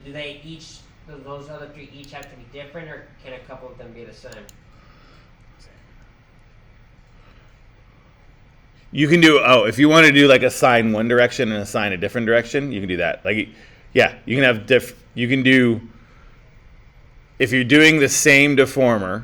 Do they each, do those other three each have to be different, or can a couple of them be the same? You can do, if you want to do like a sign one direction and a sign a different direction, you can do that. Like, yeah, you can have you can do, if you're doing the same deformer,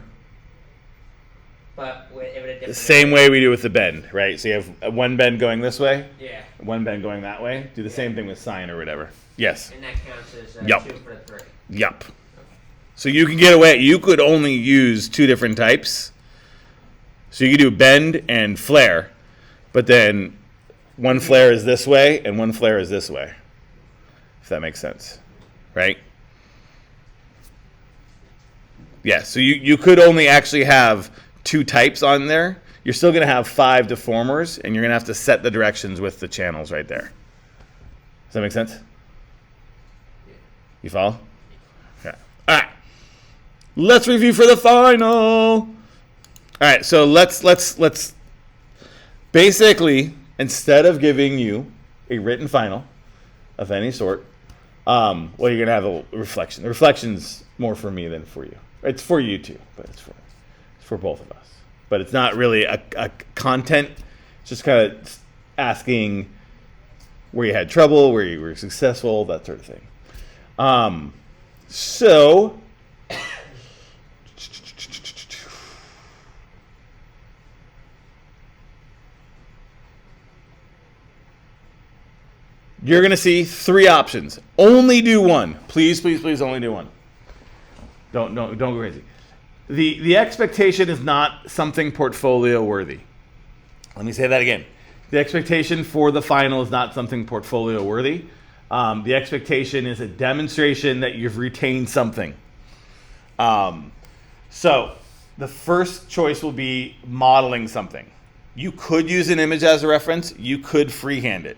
But with a different the same way we do with the bend, right? So you have one bend going this way, Yeah. one bend going that way. Do the same thing with sine or whatever. Yes. And that counts as Yup. 2 for the 3. Yup. So you can get away. You could only use 2 different types. So you could do bend and flare, but then one flare is this way and one flare is this way. If that makes sense, right? Yeah. So you could only actually have 2 types on there. You're still going to have 5 deformers, and you're going to have to set the directions with the channels right there. Does that make sense? You follow? Okay. All right. Let's review for the final. All right. So let's basically, instead of giving you a written final of any sort, well, you're gonna have a reflection. The reflection's more for me than for you. It's for you too, but it's for both of us. But it's not really a content. It's just kind of asking where you had trouble, where you were successful, that sort of thing. So you're going to see 3 options. Only do one. Please, please, please only do one. Don't go crazy. The expectation is not something portfolio worthy. Let me say that again. The expectation for the final is not something portfolio worthy. The expectation is a demonstration that you've retained something. So the first choice will be modeling something. You could use an image as a reference. You could freehand it.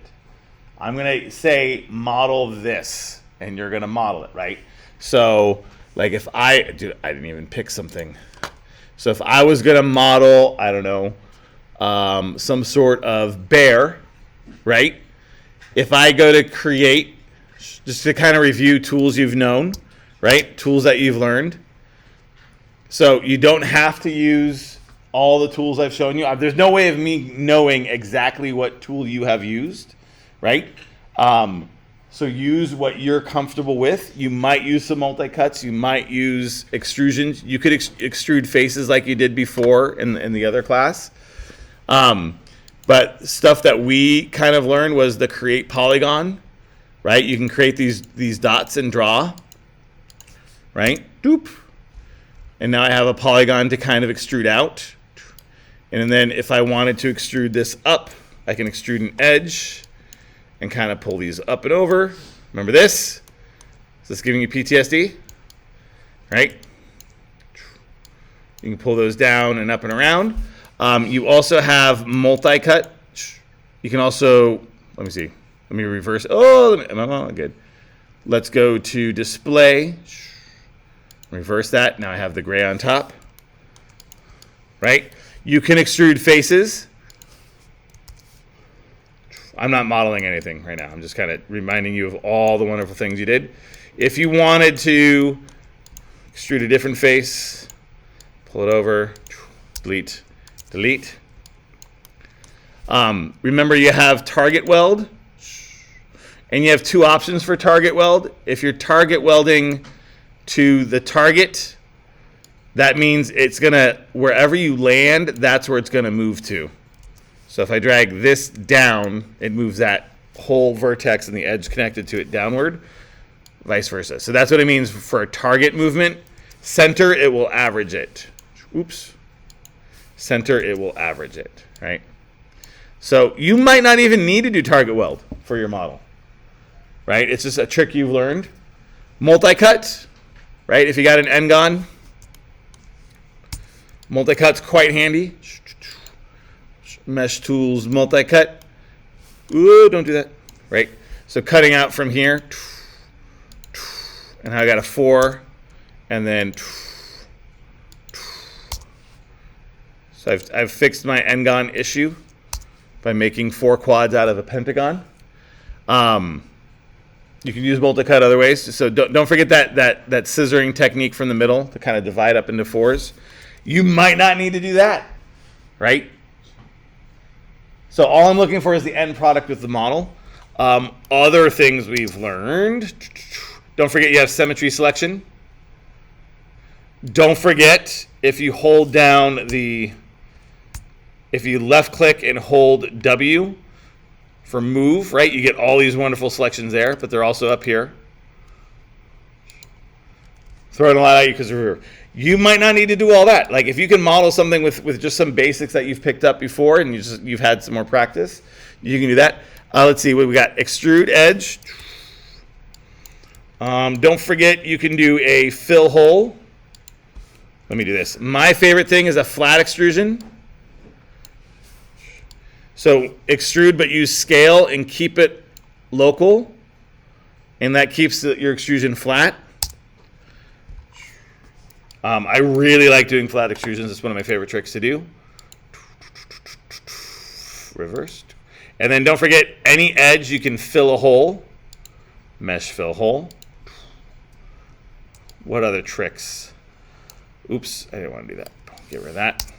I'm going to say model this, and you're going to model it, right? So like if I didn't even pick something. So if I was going to model, I don't know, some sort of bear, right? If I go to create, just to kind of review tools you've known, right? Tools that you've learned. So you don't have to use all the tools I've shown you. There's no way of me knowing exactly what tool you have used, right? So use what you're comfortable with. You might use some multi-cuts. You might use extrusions. You could extrude faces like you did before in the other class. But stuff that we kind of learned was the create polygon, right? You can create these dots and draw, right? Doop. And now I have a polygon to kind of extrude out. And then if I wanted to extrude this up, I can extrude an edge and kind of pull these up and over. Remember this? Is this giving you PTSD? Right? You can pull those down and up and around. You also have multi-cut. You can also, let me see. Let me reverse. Oh, good. Let's go to display. Reverse that. Now I have the gray on top. Right? You can extrude faces. I'm not modeling anything right now. I'm just kind of reminding you of all the wonderful things you did. If you wanted to extrude a different face, pull it over, delete, delete. Remember you have target weld, and you have 2 options for target weld. If you're target welding to the target, that means it's gonna, wherever you land, that's where it's gonna move to. So if I drag this down, it moves that whole vertex and the edge connected to it downward, vice versa. So that's what it means for a target movement. Center, it will average it. Oops. Center, it will average it, right? So you might not even need to do target weld for your model, right? It's just a trick you've learned. Multi-cut, right? If you got an N-gon, multi-cut's quite handy. Mesh tools, multi-cut. Ooh, don't do that. Right? So cutting out from here. And I got a 4. And then. So I've fixed my N-gon issue by making 4 quads out of a pentagon. You can use multi-cut other ways. So don't forget that scissoring technique from the middle to kind of divide up into 4s. You might not need to do that, right? So all I'm looking for is the end product with the model. Other things we've learned. Don't forget you have symmetry selection. Don't forget if you hold down if you left click and hold W for move, right? You get all these wonderful selections there, but they're also up here. Throwing a lot at you because you might not need to do all that. Like if you can model something with just some basics that you've picked up before and you've had some more practice, you can do that. Let's see what we got. Extrude edge. Don't forget you can do a fill hole. Let me do this. My favorite thing is a flat extrusion. So extrude, but use scale and keep it local. And that keeps your extrusion flat. I really like doing flat extrusions. It's one of my favorite tricks to do. Reversed. And then don't forget, any edge you can fill a hole. Mesh fill hole. What other tricks? Oops, I didn't want to do that. Get rid of that.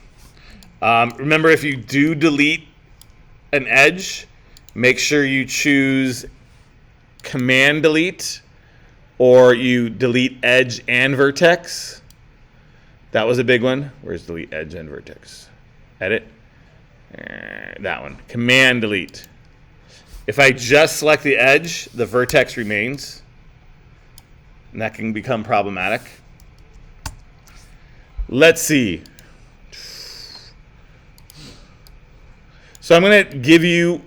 Remember, if you do delete an edge, make sure you choose Command Delete, or you delete edge and vertex. That was a big one. Where's delete edge and vertex? Edit. That one. Command Delete. If I just select the edge, the vertex remains. And that can become problematic. Let's see. So I'm going to give you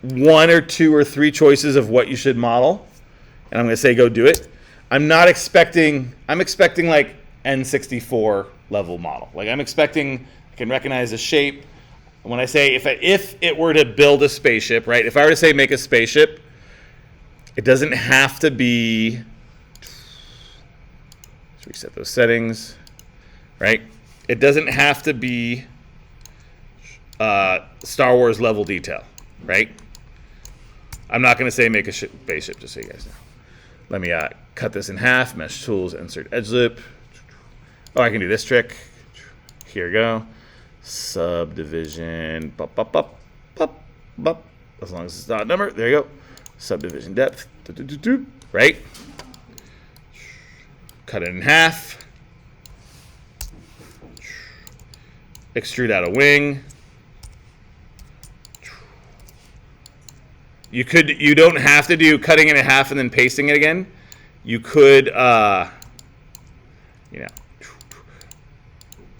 1 or 2 or 3 choices of what you should model. And I'm going to say go do it. I'm expecting like N64 level model. Like I'm expecting I can recognize the shape. When I say if it were to build a spaceship, right? If I were to say make a spaceship, it doesn't have to be. Let's reset those settings, right? It doesn't have to be Star Wars level detail, right? I'm not going to say make a spaceship, just so you guys know. Let me cut this in half. Mesh tools, insert edge loop. Oh, I can do this trick. Here we go. Subdivision. Bup, bup, bup, bup, bup. As long as it's not a number. There you go. Subdivision depth. Right? Cut it in half. Extrude out a wing. You don't have to do cutting it in half and then pasting it again. You could,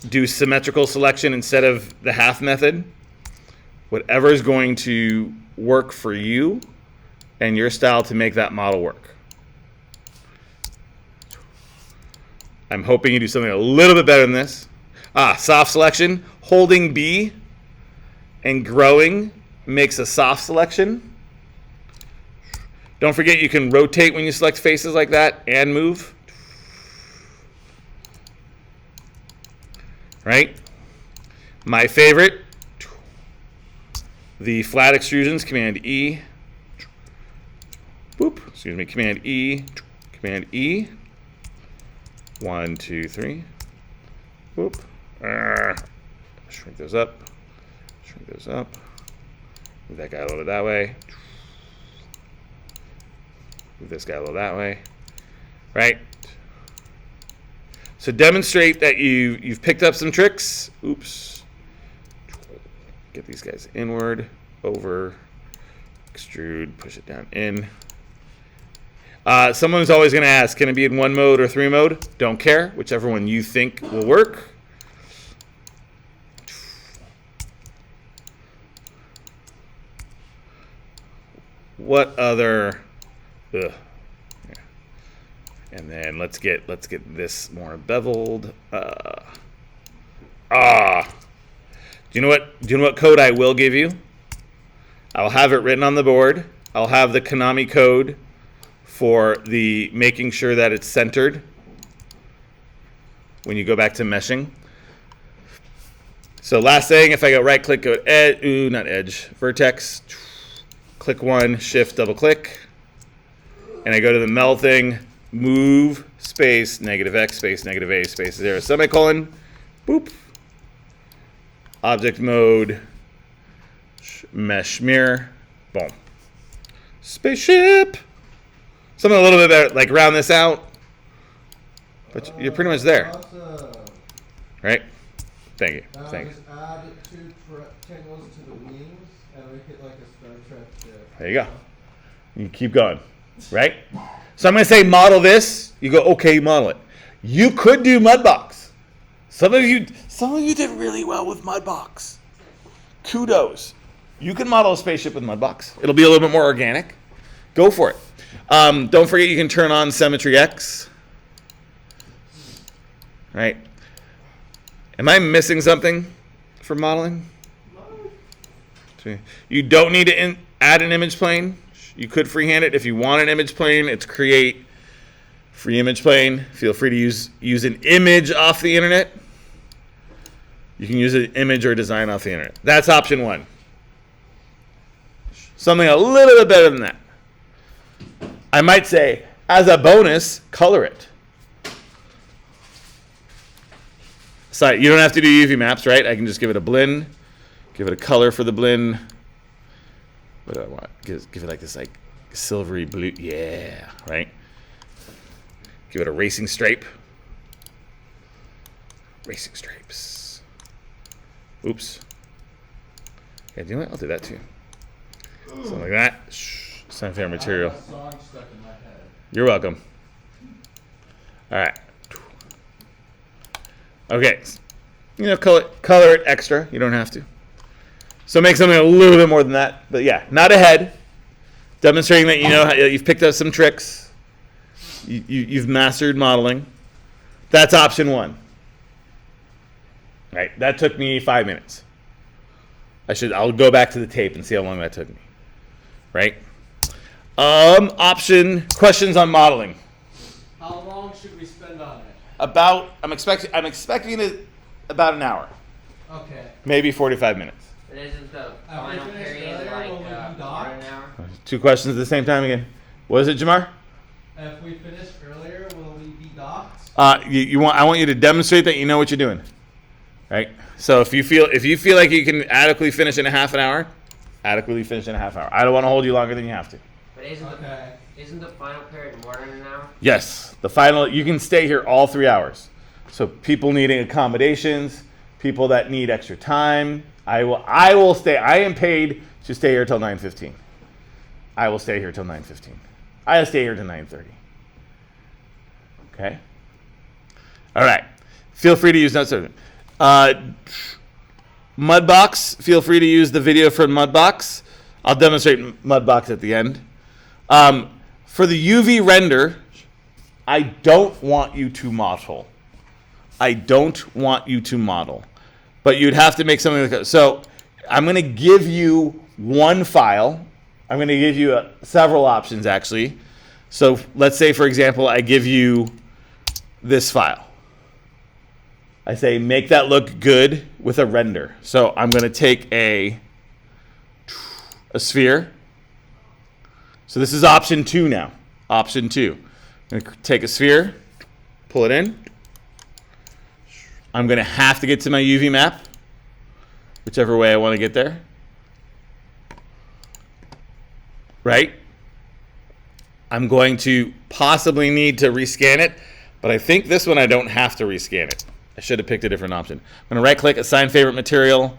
do symmetrical selection instead of the half method. Whatever is going to work for you and your style to make that model work. I'm hoping you do something a little bit better than this. Soft selection. Holding B and growing makes a soft selection. Don't forget you can rotate when you select faces like that and move. Right? My favorite, the flat extrusions, Command E. Boop, excuse me, Command E, Command E. 1, 2, 3. Boop. Shrink those up. Shrink those up. Move that guy a little bit that way. Move this guy a little that way. Right? So demonstrate that you've picked up some tricks. Oops. Get these guys inward, over, extrude, push it down in. Someone's always going to ask, can it be in 1 mode or 3 mode? Don't care. Whichever one you think will work. What other... Ugh. And then let's get this more beveled. Do you know what code I will give you? I'll have it written on the board. I'll have the Konami code for the making sure that it's centered when you go back to meshing. So last thing, if I go right click, go edge, not edge, vertex, click 1, shift, double click. and I go to the melting, move, space, -x, space, -a, space, 0, semicolon, boop. Object mode, mesh mirror, boom. Spaceship. Something a little bit better, like round this out. But you're pretty much there. Right? Thank you. Thank you. Just add 2 rectangles to the wings and make it like a Star Trek ship. There you go. You keep going. Right? So I'm going to say model this. You go, okay, model it. You could do Mudbox. Some of you did really well with Mudbox. Kudos. You can model a spaceship with Mudbox. It'll be a little bit more organic. Go for it. Don't forget you can turn on Symmetry X. Right? Am I missing something for modeling? You don't need to add an image plane. You could freehand it. If you want an image plane, it's create free image plane. Feel free to use an image off the internet. You can use an image or design off the internet. That's option 1. Something a little bit better than that. I might say, as a bonus, color it. So you don't have to do UV maps, right? I can just give it a blend, give it a color for the blend. What do I want? Give it like this, like silvery blue. Yeah, right. Give it a racing stripe. Racing stripes. Oops. Yeah, do you know what? I'll do that too. Something like that. Sunfire material. Song stuck in my head. You're welcome. All right. Okay. You know, color it extra. You don't have to. So make something a little bit more than that. But yeah, not a head. Demonstrating that you know you've picked up some tricks. You've mastered modeling. That's option 1. Right. That took me 5 minutes. I'll go back to the tape and see how long that took me. Right. Questions on modeling. How long should we spend on it? I'm expecting it about an hour. Okay. Maybe 45 minutes. But isn't the Have we final finished period earlier? like Will we be more docked? than an hour? 2 questions at the same time again. What is it, Jamar? If we finish earlier, will we be docked? I want you to demonstrate that you know what you're doing. Right? So if you feel like you can adequately finish in a half an hour, adequately finish in a half hour. I don't want to hold you longer than you have to. But Okay. isn't the final period more than an hour? Yes. The final, you can stay here all 3 hours. So people needing accommodations, people that need extra time, I will stay. I am paid to stay here till 9:15. I will stay here till 9:15. I'll stay here till 9:30. Okay? All right. Feel free to use notes. Mudbox, feel free to use the video from Mudbox. I'll demonstrate Mudbox at the end. For the UV render, I don't want you to model. But you'd have to make something like that. So I'm going to give you one file. I'm going to give you several options, actually. So let's say, for example, I give you this file. I say, make that look good with a render. So I'm going to take a sphere. So this is option 2 now. Option 2. I'm going to take a sphere, pull it in. I'm going to have to get to my UV map, whichever way I want to get there. Right? I'm going to possibly need to rescan it, but I think this one I don't have to rescan it. I should have picked a different option. I'm going to right-click, assign favorite material.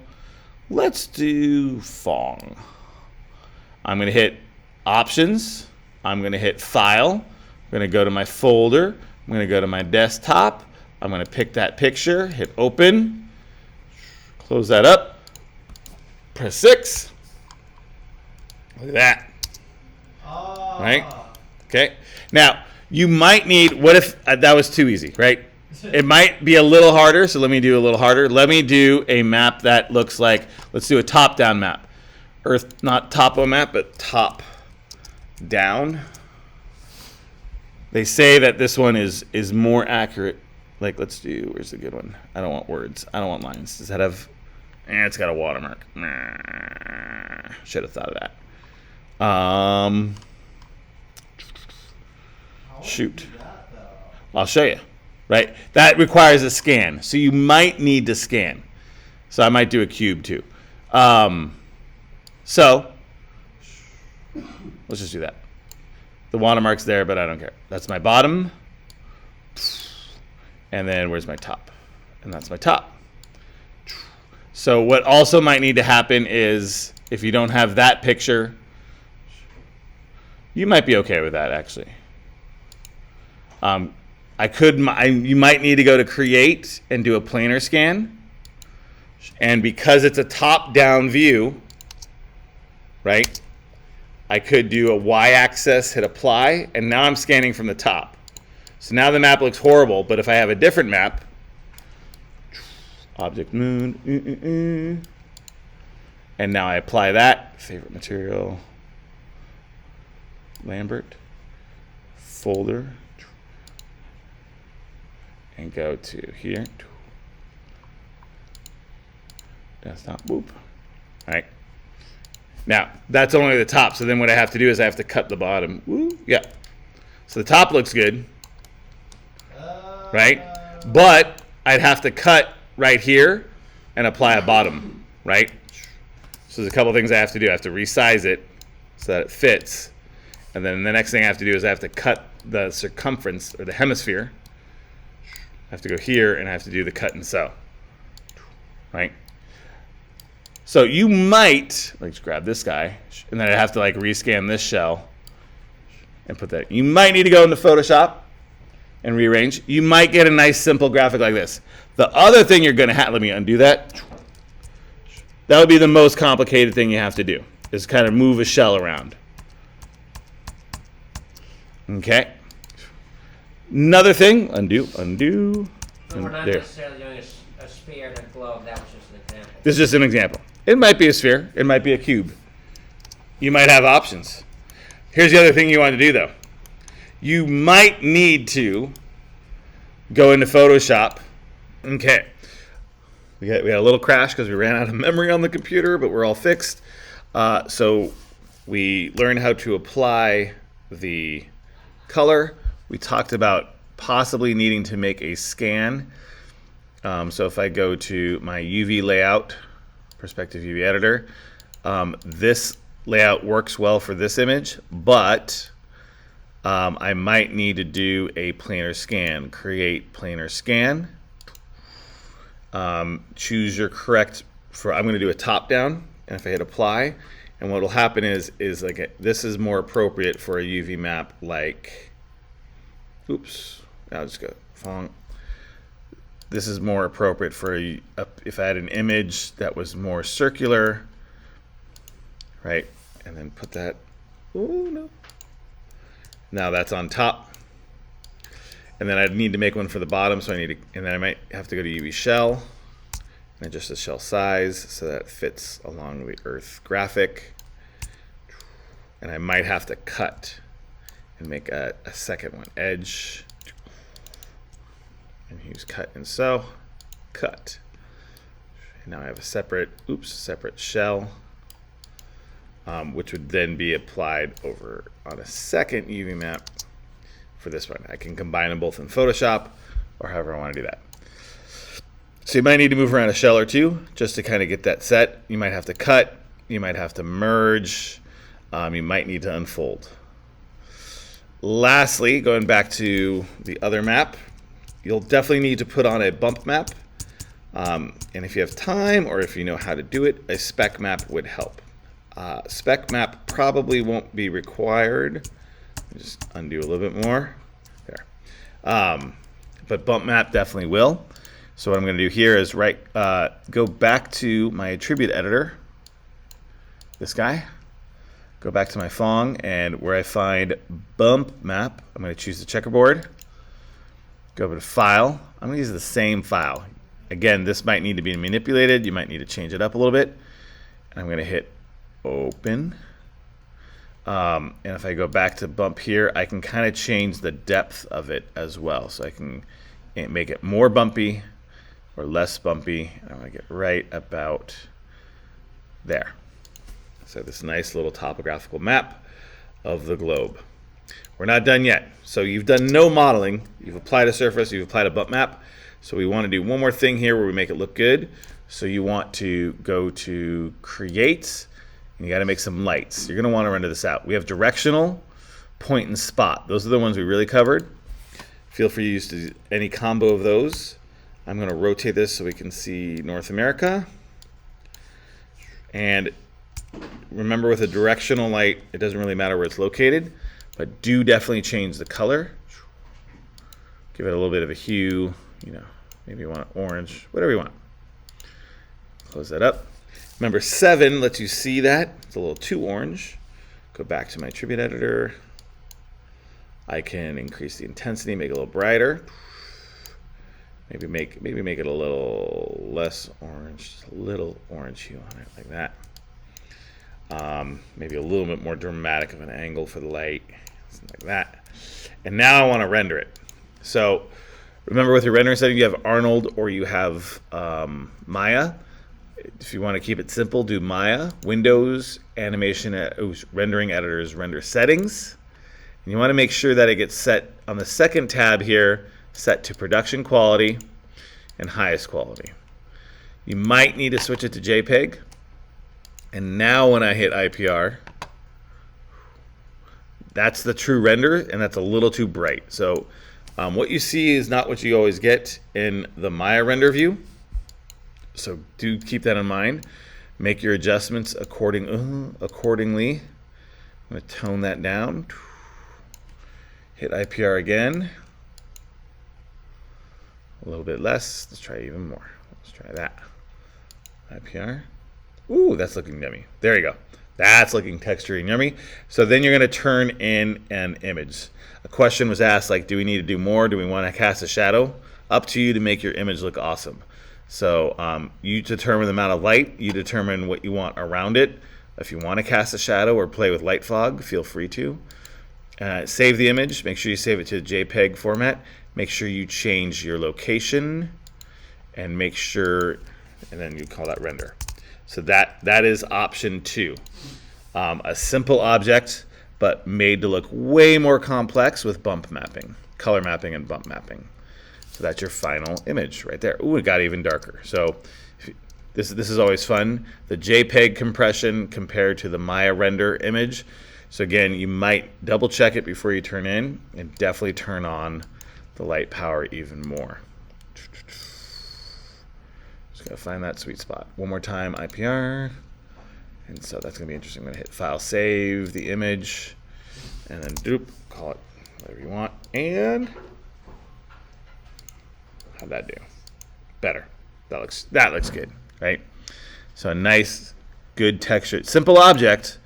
Let's do Fong. I'm going to hit Options. I'm going to hit File. I'm going to go to my folder. I'm going to go to my desktop. I'm going to pick that picture, hit Open. Close that up. Press 6. Look at that. Right? Okay. Now, you might need, what if that was too easy, right? It might be a little harder, so let me do a little harder. Let me do a map that looks like, let's do a top-down map. Earth, not topo map, but top down. They say that this one is more accurate. Like, let's do, where's the good one? I don't want words. I don't want lines. Does that have, it's got a watermark. Should have thought of that. Shoot. Do that, though. I'll show you. Right? That requires a scan. So you might need to scan. So I might do a cube too. So let's just do that. The watermark's there, but I don't care. That's my bottom. And then where's my top? And that's my top. So what also might need to happen is if you don't have that picture, you might be okay with that actually. You might need to go to create and do a planar scan. And because it's a top-down view, right, I could do a y-axis, hit apply, and now I'm scanning from the top. So now the map looks horrible, but if I have a different map, object moon, and now I apply that, favorite material, Lambert, folder, and go to here, desktop, boop. All right. Now, that's only the top, so then what I have to do is I have to cut the bottom. Woo, yeah. So the top looks good, right? But I'd have to cut right here and apply a bottom, right? So there's a couple things I have to do. I have to resize it so that it fits. And then the next thing I have to do is I have to cut the circumference, or the hemisphere. I have to go here, and I have to do the cut and sew, right? So you might, let's grab this guy, and then I have to like rescan this shell and put that. You might need to go into Photoshop and rearrange. You might get a nice simple graphic like this. The other thing you're gonna have, let me undo that. That would be the most complicated thing you have to do, is kind of move a shell around. Okay. Another thing, undo. So we're not There. necessarily doing a sphere and a globe. That was just an example. This is just an example. It might be a sphere. It might be a cube. You might have options. Here's the other thing you want to do, though. You might need to go into Photoshop. Okay. We had a little crash because we ran out of memory on the computer, but we're all fixed. So we learned how to apply the color. We talked about possibly needing to make a scan. So if I go to my UV layout, perspective UV editor, this layout works well for this image, but I might need to do a planar scan. Create planar scan. Choose your correct, I'm going to do a top down, and if I hit apply, and what will happen is like this is more appropriate for a UV map like, oops, I'll just go font. This is more appropriate for if I had an image that was more circular, right? And then put that, oh no. Now that's on top. And then I'd need to make one for the bottom, so and then I might have to go to UV shell, and adjust the shell size so that it fits along the Earth graphic. And I might have to cut and make a second one, edge, and use cut and sew, cut. And now I have a separate shell, which would then be applied over on a second UV map for this one. I can combine them both in Photoshop or however I want to do that. So you might need to move around a shell or two just to kind of get that set. You might have to cut, you might have to merge, you might need to unfold. Lastly, going back to the other map, you'll definitely need to put on a bump map. And if you have time or if you know how to do it, a spec map would help. Spec map probably won't be required. Just undo a little bit more. There. But bump map definitely will. So what I'm going to do here is go back to my attribute editor, this guy. Go back to my Fong, and where I find bump map, I'm going to choose the checkerboard. Go over to file. I'm going to use the same file. Again, this might need to be manipulated. You might need to change it up a little bit. And I'm going to hit open. And if I go back to bump here, I can kind of change the depth of it as well. So I can make it more bumpy or less bumpy. I want to get right about there. So this nice little topographical map of the globe. We're not done yet. So you've done no modeling. You've applied a surface. You've applied a bump map. So we want to do one more thing here where we make it look good. So you want to go to Create, and you got to make some lights. You're going to want to render this out. We have directional, point, and spot. Those are the ones we really covered. Feel free to use any combo of those. I'm going to rotate this so we can see North America. And remember, with a directional light, it doesn't really matter where it's located, but do definitely change the color. Give it a little bit of a hue, you know, maybe you want orange, whatever you want. Close that up. Remember, 7 lets you see that. It's a little too orange. Go back to my attribute editor. I can increase the intensity, make it a little brighter. Maybe make it a little less orange, just a little orange hue on it, like that. Maybe a little bit more dramatic of an angle for the light, something like that. And now I want to render it. So remember, with your rendering setting, you have Arnold or you have Maya. If you want to keep it simple, do Maya, Windows, Animation, Rendering Editors, Render Settings. And you want to make sure that it gets set on the second tab here, set to production quality and highest quality. You might need to switch it to JPEG. And now when I hit IPR, that's the true render, and that's a little too bright. So what you see is not what you always get in the Maya render view. So do keep that in mind. Make your adjustments accordingly. I'm going to tone that down. Hit IPR again. A little bit less. Let's try even more. Let's try that. IPR. Ooh, that's looking yummy. There you go. That's looking textury and yummy. So then you're going to turn in an image. A question was asked, like, do we need to do more? Do we want to cast a shadow? Up to you to make your image look awesome. So you determine the amount of light. You determine what you want around it. If you want to cast a shadow or play with light fog, feel free to. Save the image. Make sure you save it to JPEG format. Make sure you change your location, and make sure, and then you call that render. So that is option 2. A simple object, but made to look way more complex with bump mapping, color mapping, and bump mapping. So that's your final image right there. Ooh, it got even darker. So this is always fun. The JPEG compression compared to the Maya render image. So again, you might double check it before you turn in, and definitely turn on the light power even more. Just gotta find that sweet spot. One more time, IPR. And so that's gonna be interesting. I'm gonna hit File, Save the image, and then doop, call it whatever you want. And how'd that do? Better. That looks good, right? So a nice, good texture, simple object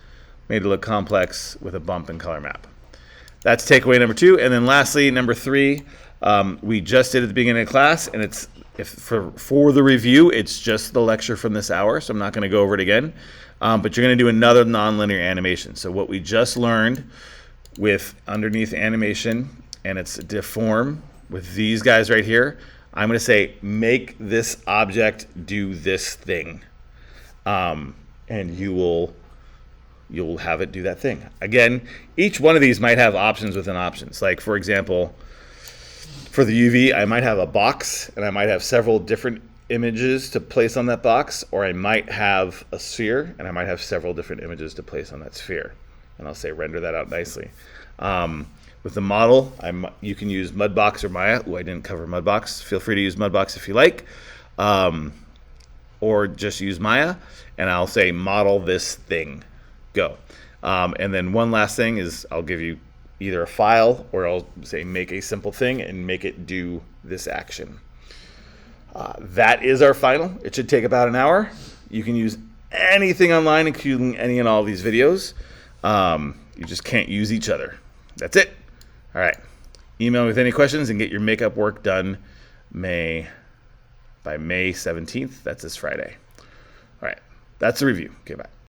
made to look complex with a bump and color map. That's takeaway number 2. And then lastly, number 3, we just did at the beginning of class, and it's for the review, it's just the lecture from this hour, so I'm not going to go over it again. But you're going to do another nonlinear animation. So what we just learned with underneath animation, and it's deform with these guys right here, I'm going to say, make this object do this thing. And you'll have it do that thing. Again, each one of these might have options within options. Like, for example, for the UV, I might have a box, and I might have several different images to place on that box, or I might have a sphere, and I might have several different images to place on that sphere. And I'll say render that out nicely. With the model, you can use Mudbox or Maya. Oh, I didn't cover Mudbox. Feel free to use Mudbox if you like. Or just use Maya, and I'll say model this thing. Go. And then one last thing is I'll give you either a file, or I'll say make a simple thing and make it do this action. That is our final. It should take about an hour. You can use anything online, including any and all of these videos. You just can't use each other. That's it. All right. Email me with any questions and get your makeup work done by May 17th. That's this Friday. All right. That's the review. Okay, bye.